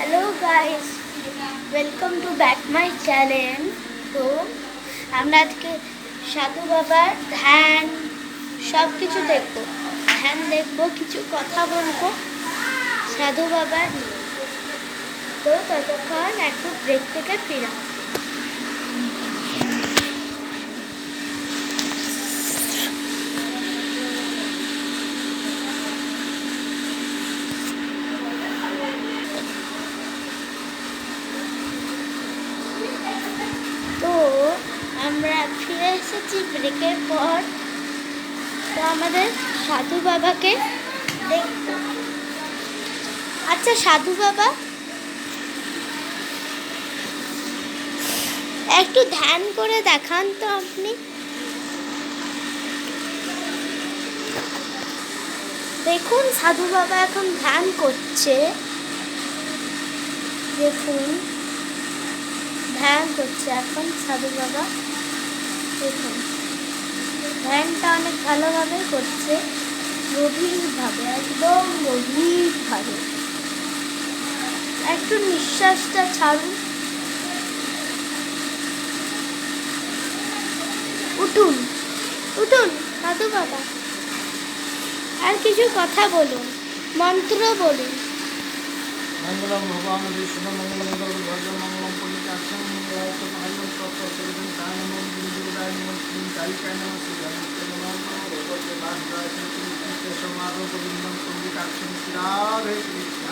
Hello guys, welcome to back my channel. তো আমরা আজকে সাধু বাবার ধ্যান সব কিছু দেখবো। ধ্যান দেখবো, কিছু কথা বলবো সাধু বাবার নিয়ে। তো ততক্ষণ একটু ব্রেক থেকে ফিরা। তো আমরা ফিরে এসেছি ব্রেকের পর। তো আমাদের সাধু বাবাকে দেখবো। আচ্ছা সাধু বাবা, একটু ধ্যান করে দেখান তো আপনি। দেখুন সাধু বাবা এখন ধ্যান করছে। দেখুন ধ্যান করছে এখন সাধু বাবা। দেখুন ধ্যানটা অনেক ভালোভাবে করছে, গভীরভাবে, একদম গভীরভাবে। একটু নিঃশ্বাসটা ছাড়ুন। উঠুন উঠুন সাধু বাবা, আর কিছু কথা বলুন, মন্ত্র বলুন। মঙ্গলম ভগবান বিষ্ণু মঙ্গলম ভদ্র মঙ্গলম পুণ্যকাক্ষম মঙ্গলায় মঙ্গলম তৎসর্বং তাই নমঃ গুরুদেবায় নমঃ শ্রী কালিকায় নমঃ শ্রী গণেশায় নমঃ ভগবতে বাসুদেবায় শ্রী কৃষ্ণ সমাদো গোবিন্দম পুণ্যকাক্ষম শ্রী রাধে কৃষ্ণ।